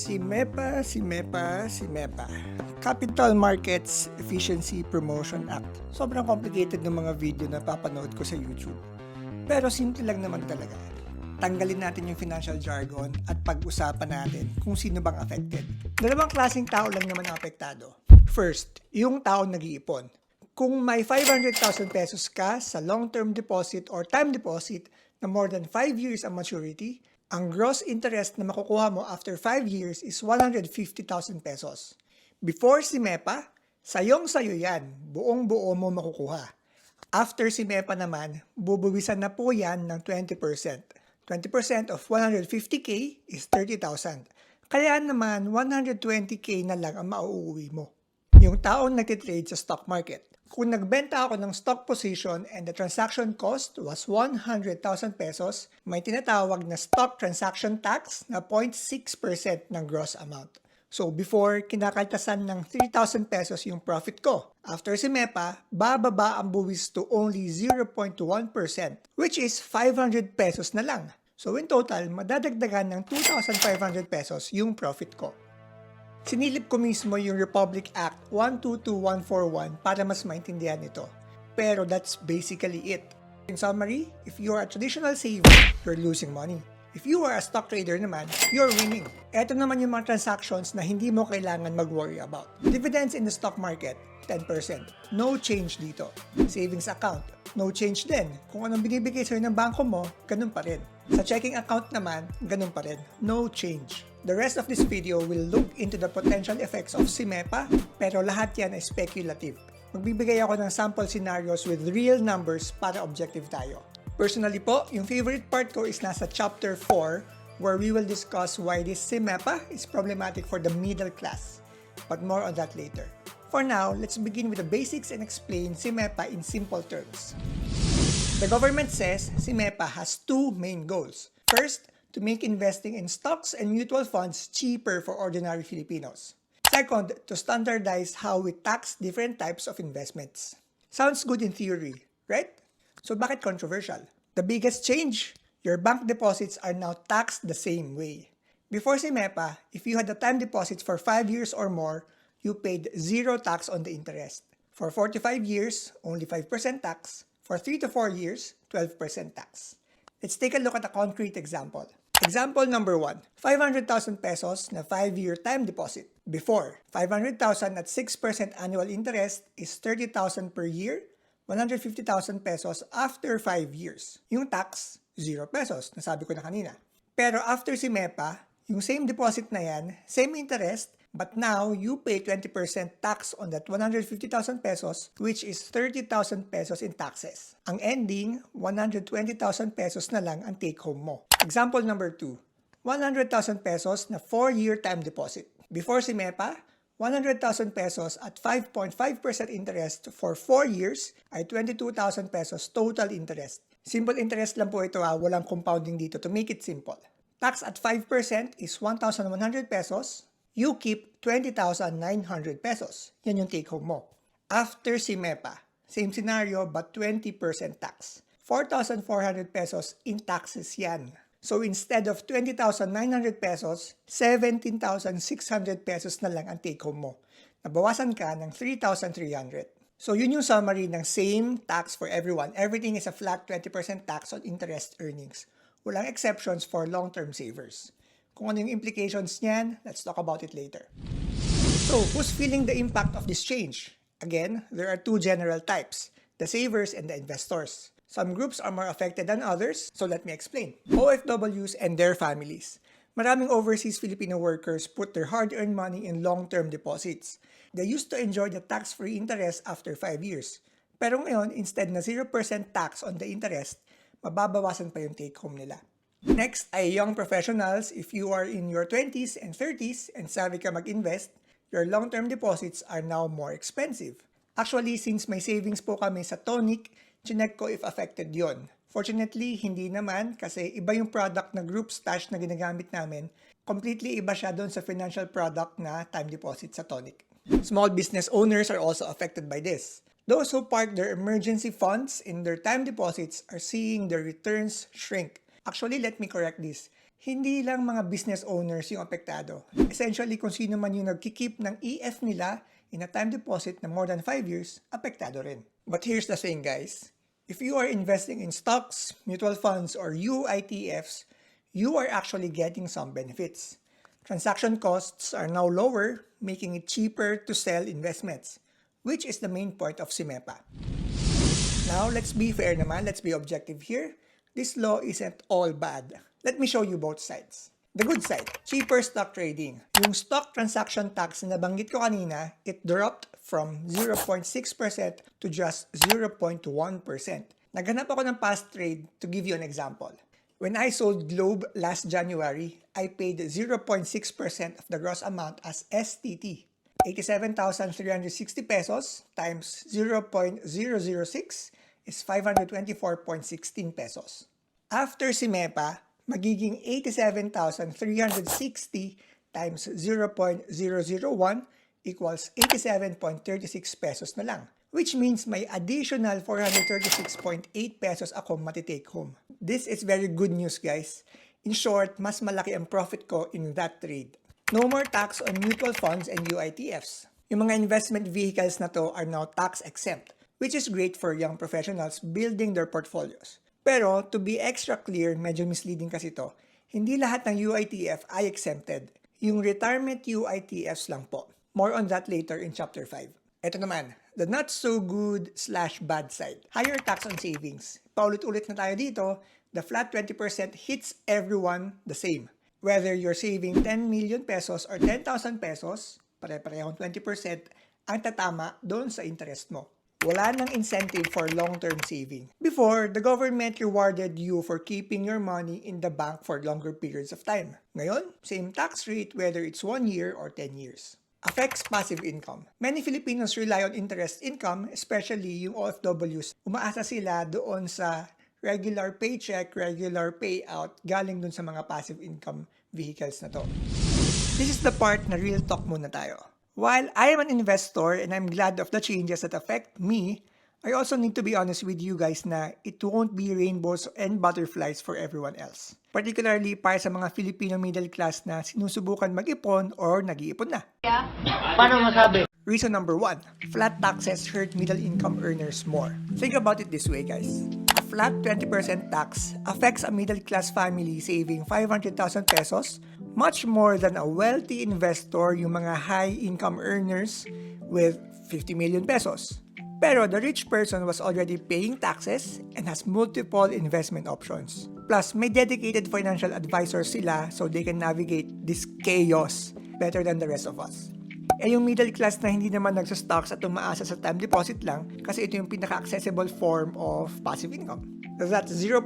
Si MEPA. Capital Markets Efficiency Promotion Act. Sobrang complicated ng mga video na papanood ko sa YouTube. Pero simple lang naman talaga. Tanggalin natin yung financial jargon at pag-usapan natin kung sino bang affected. Dalawang klaseng tao lang naman ang apektado. First, yung tao nag-iipon. Kung may 500,000 pesos ka sa long-term deposit or time deposit na more than 5 years ang maturity, ang gross interest na makukuha mo after 5 years is 150,000 pesos. Before si MEPA, sayong-sayo yan, buong-buo mo makukuha. After si MEPA naman, bubuwisan na po yan ng 20%. 20% of 150k is 30,000. Kaya naman 120k na lang ang mauuwi mo. Yung taong nagtitrade sa stock market. Kung nagbenta ako ng stock position and the transaction cost was 100,000 pesos, may tinatawag na stock transaction tax na 0.6% ng gross amount. So before, kinakaltasan ng 3,000 pesos yung profit ko. After si MEPA, bababa ang buwis to only 0.1%, which is 500 pesos na lang. So in total, madadagdagan ng 2,500 pesos yung profit ko. Sinilip ko mismo yung Republic Act 122141 para mas maintindihan ito. Pero that's basically it. In summary, if you are a traditional saver, you're losing money. If you are a stock trader naman, you're winning. Ito naman yung mga transactions na hindi mo kailangan mag-worry about. Dividends in the stock market, 10%. No change dito. Savings account, no change din. Kung anong binibigay sa'yo ng bangko mo, ganun pa rin. Sa checking account naman, ganun pa rin. No change. The rest of this video will look into the potential effects of si MEPA, pero lahat yan ay speculative. Magbibigay ako ng sample scenarios with real numbers para objective tayo. Personally po, yung favorite part ko is nasa chapter 4 where we will discuss why this si MEPA is problematic for the middle class. But more on that later. For now, let's begin with the basics and explain si MEPA in simple terms. The government says si MEPA has two main goals. First, to make investing in stocks and mutual funds cheaper for ordinary Filipinos. Second, to standardize how we tax different types of investments. Sounds good in theory, right? So bakit controversial? The biggest change, your bank deposits are now taxed the same way. Before si MEPA, if you had a time deposit for 5 years or more, you paid zero tax on the interest. For 45 years, only 5% tax. For 3 to 4 years, 12% tax. Let's take a look at a concrete example. Example number 1, 500,000 pesos na 5-year time deposit. Before, 500,000 at 6% annual interest is 30,000 per year, 150,000 pesos after 5 years. Yung tax, 0 pesos, nasabi ko na kanina. Pero after si MEPA, yung same deposit na yan, same interest, but now you pay 20% tax on that 150,000 pesos, which is 30,000 pesos in taxes. Ang ending, 120,000 pesos na lang ang take-home mo. Example number 2, 100,000 pesos na 4-year time deposit. Before si MEPA, 100,000 pesos at 5.5% interest for 4 years ay 22,000 pesos total interest. Simple interest lang po ito, walang compounding dito to make it simple. Tax at 5% is 1,100 pesos. You keep 20,900 pesos. Yan yung take-home mo. After si MEPA, same scenario but 20% tax. 4,400 pesos in taxes yan. So instead of 20,900 pesos, 17,600 pesos na lang ang take-home mo. Nabawasan ka ng 3,300. So yun yung summary ng same tax for everyone. Everything is a flat 20% tax on interest earnings. Walang exceptions for long-term savers. Kung ano yung implications niyan, let's talk about it later. So, who's feeling the impact of this change? Again, there are two general types, the savers and the investors. Some groups are more affected than others, so let me explain. OFWs and their families. Maraming overseas Filipino workers put their hard-earned money in long-term deposits. They used to enjoy the tax-free interest after 5 years. Pero ngayon, instead na 0% tax on the interest, mababawasan pa yung take-home nila. Next ay young professionals. If you are in your 20s and 30s and savvy ka mag-invest, your long-term deposits are now more expensive. Actually, since may savings po kami sa Tonic, chinek ko if affected yon. Fortunately, hindi naman kasi iba yung product na group stash na ginagamit namin. Completely iba siya doon sa financial product na time deposit sa Tonic. Small business owners are also affected by this. Those who park their emergency funds in their time deposits are seeing their returns shrink. Actually, let me correct this. Hindi lang mga business owners yung apektado. Essentially, kung sino man yung nagkikip ng EF nila in a time deposit na more than 5 years, apektado rin. But here's the thing, guys. If you are investing in stocks, mutual funds, or UITFs, you are actually getting some benefits. Transaction costs are now lower, making it cheaper to sell investments, which is the main point of SIMEPA. Now, let's be fair naman, let's be objective here. This law isn't all bad. Let me show you both sides. The good side, cheaper stock trading. Yung stock transaction tax na nabanggit ko kanina, it dropped from 0.6% to just 0.1%. Naghanap ako ng past trade to give you an example. When I sold Globe last January, I paid 0.6% of the gross amount as STT. 87,360 pesos times 0.006 is 524.16 pesos. After SIMEPA, magiging 87,360 times 0.001 equals 87.36 pesos na lang. Which means may additional 436.8 pesos ako matitake home. This is very good news, guys. In short, mas malaki ang profit ko in that trade. No more tax on mutual funds and UITFs. Yung mga investment vehicles na to are now tax exempt, which is great for young professionals building their portfolios. Pero, to be extra clear, medyo misleading kasi to, hindi lahat ng UITF ay exempted. Yung retirement UITFs lang po. More on that later in Chapter 5. Ito naman, the not so good / bad side. Higher tax on savings. Paulit-ulit na tayo dito, the flat 20% hits everyone the same. Whether you're saving 10 million pesos or 10,000 pesos, pare-parehong 20% ang tatama doon sa interest mo. Wala nang incentive for long-term saving. Before, the government rewarded you for keeping your money in the bank for longer periods of time. Ngayon, same tax rate whether it's 1 year or 10 years. Affects passive income. Many Filipinos rely on interest income, especially yung OFWs. Umaasa sila doon sa regular paycheck, regular payout, galing dun sa mga passive income vehicles na to. This is the part na real talk muna tayo. While I am an investor and I'm glad of the changes that affect me, I also need to be honest with you guys na it won't be rainbows and butterflies for everyone else. Particularly para sa mga Filipino middle class na sinusubukan mag-ipon or nag-iipon na. Paano masabi? Reason number 1, flat taxes hurt middle income earners more. Think about it this way, guys. A flat 20% tax affects a middle class family saving 500,000 pesos much more than a wealthy investor, yung mga high income earners with 50 million pesos. Pero the rich person was already paying taxes and has multiple investment options. Plus, may dedicated financial advisors sila so they can navigate this chaos better than the rest of us. Eh yung middle class na hindi naman nagsastocks at umaasa sa time deposit lang kasi ito yung pinaka-accessible form of passive income. That 0%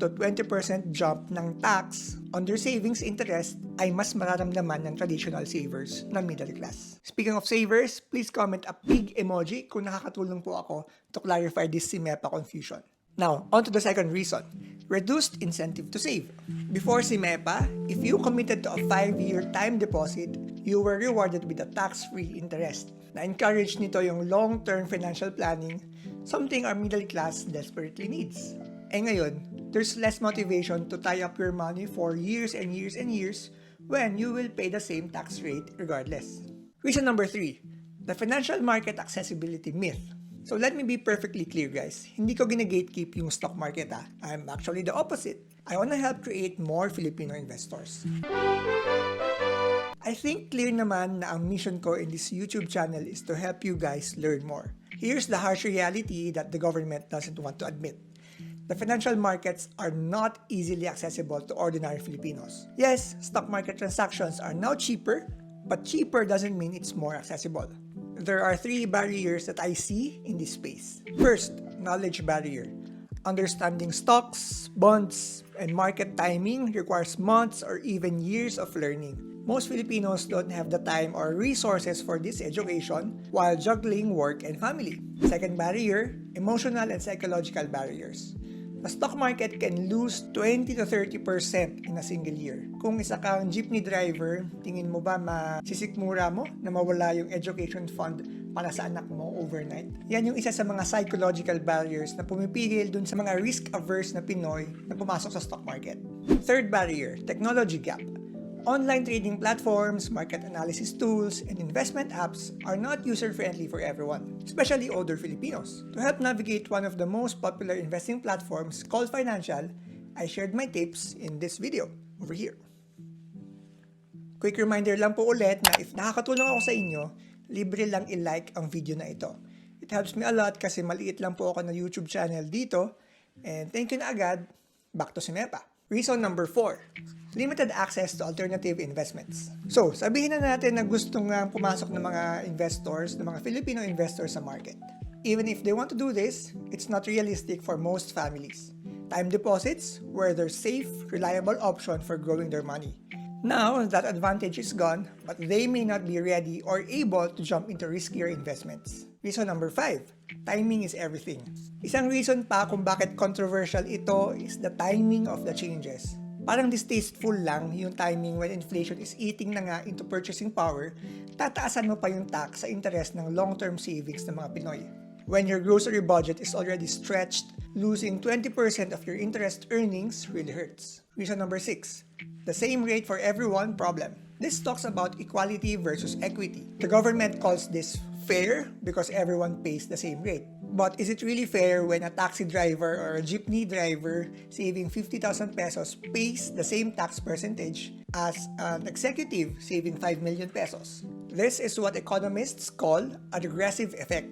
to 20% jump ng tax on their savings interest ay mas mararamdaman ng traditional savers na middle class. Speaking of savers, please comment a pig emoji kung nakakatulong po ako to clarify this SIMEPA confusion. Now, on to the second reason, reduced incentive to save. Before SIMEPA, if you committed to a 5-year time deposit, you were rewarded with a tax-free interest. Na-encourage nito yung long-term financial planning, something our middle class desperately needs. Eh ngayon, there's less motivation to tie up your money for years and years and years when you will pay the same tax rate regardless. Reason number 3, the financial market accessibility myth. So let me be perfectly clear, guys. Hindi ko gina-gatekeep yung stock market. I'm actually the opposite. I wanna help create more Filipino investors. I think clear naman na ang mission ko in this YouTube channel is to help you guys learn more. Here's the harsh reality that the government doesn't want to admit. The financial markets are not easily accessible to ordinary Filipinos. Yes, stock market transactions are now cheaper, but cheaper doesn't mean it's more accessible. There are 3 barriers that I see in this space. First, knowledge barrier. Understanding stocks, bonds, and market timing requires months or even years of learning. Most Filipinos don't have the time or resources for this education while juggling work and family. Second barrier, emotional and psychological barriers. The stock market can lose 20 to 30% in a single year. Kung isa kang jeepney driver, tingin mo ba masisikmura mo na mawala yung education fund para sa anak mo overnight? Yan yung isa sa mga psychological barriers na pumipigil dun sa mga risk-averse na Pinoy na pumasok sa stock market. Third barrier, technology gap. Online trading platforms, market analysis tools, and investment apps are not user-friendly for everyone, especially older Filipinos. To help navigate one of the most popular investing platforms called Financial, I shared my tips in this video over here. Quick reminder lang po ulit na if nakakatulong ako sa inyo, libre lang i-like ang video na ito. It helps me a lot kasi maliit lang po ako na YouTube channel dito. And thank you na agad. Back to Simepa. Reason number 4, limited access to alternative investments. So, sabihin na natin na gustong pumasok ng mga investors, ng mga Filipino investors sa market. Even if they want to do this, it's not realistic for most families. Time deposits were their safe, reliable option for growing their money. Now, that advantage is gone, but they may not be ready or able to jump into riskier investments. Reason number 5, timing is everything. Isang reason pa kung bakit controversial ito is the timing of the changes. Parang distasteful lang yung timing when inflation is eating na nga into purchasing power, tataasan mo pa yung tax sa interest ng long-term savings ng mga Pinoy. When your grocery budget is already stretched, losing 20% of your interest earnings really hurts. Reason number 6, the same rate for everyone problem. This talks about equality versus equity. The government calls this fair because everyone pays the same rate. But is it really fair when a taxi driver or a jeepney driver saving 50,000 pesos pays the same tax percentage as an executive saving 5 million pesos? This is what economists call a regressive effect.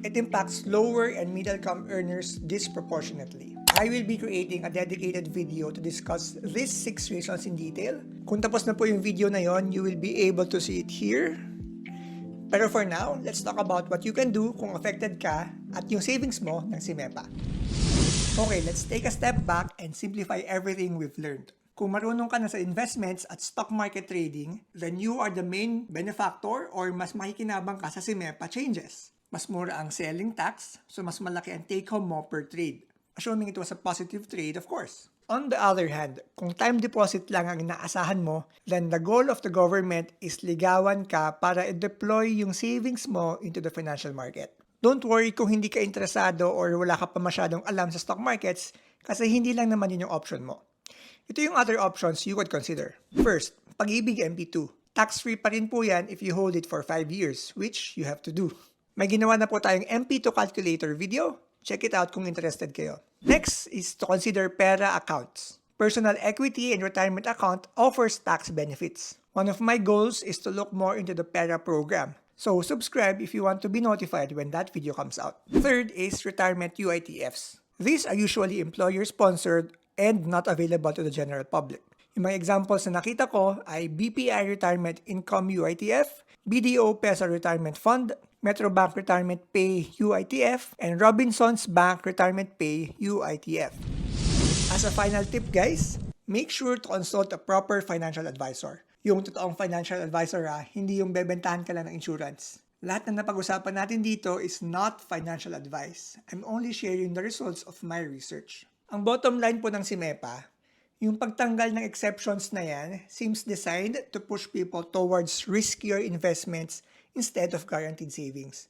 It impacts lower and middle-income earners disproportionately. I will be creating a dedicated video to discuss these 6 reasons in detail. Kung tapos na po yung video na yon, you will be able to see it here. Pero for now, let's talk about what you can do kung affected ka at yung savings mo ng Simepa. Okay, let's take a step back and simplify everything we've learned. Kung marunong ka na sa investments at stock market trading, then you are the main benefactor or mas makikinabang ka sa Simepa changes. Mas mura ang selling tax, so mas malaki ang take-home mo per trade. Assuming it was a positive trade, of course. On the other hand, kung time deposit lang ang inaasahan mo, then the goal of the government is ligawan ka para i-deploy yung savings mo into the financial market. Don't worry kung hindi ka interesado or wala ka pa masyadong alam sa stock markets kasi hindi lang naman yun yung option mo. Ito yung other options you could consider. First, Pag-ibig MP2. Tax-free pa rin po yan if you hold it for 5 years, which you have to do. May ginawa na po tayong MP2 calculator video. Check it out kung interested kayo. Next is to consider PERA accounts. Personal equity and retirement account offers tax benefits. One of my goals is to look more into the PERA program. So subscribe if you want to be notified when that video comes out. Third is retirement UITFs. These are usually employer-sponsored and not available to the general public. Yung mga examples na nakita ko ay BPI Retirement Income UITF, BDO PESA Retirement Fund, Metrobank Retirement Pay UITF, and Robinsons Bank Retirement Pay UITF. As a final tip guys, make sure to consult a proper financial advisor. Yung totoong financial advisor hindi yung bebentahan ka lang ng insurance. Lahat na napag-usapan natin dito is not financial advice. I'm only sharing the results of my research. Ang bottom line po ng Simepa, yung pagtanggal ng exceptions na yan seems designed to push people towards riskier investments instead of guaranteed savings.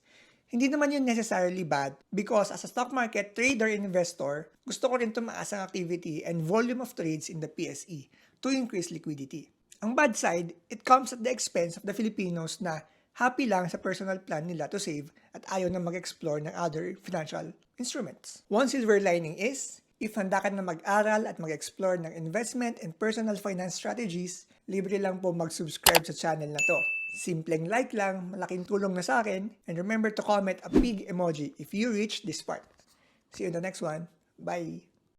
Hindi naman yun necessarily bad because as a stock market trader and investor, gusto ko rin tumaas ang activity and volume of trades in the PSE to increase liquidity. Ang bad side, it comes at the expense of the Filipinos na happy lang sa personal plan nila to save at ayaw na mag-explore ng other financial instruments. One silver lining is, if handa ka na mag-aral at mag-explore ng investment and personal finance strategies, libre lang po mag-subscribe sa channel na to. Simpleng like lang, malaking tulong na sa akin, and remember to comment a big emoji if you reach this part. See you in the next one. Bye!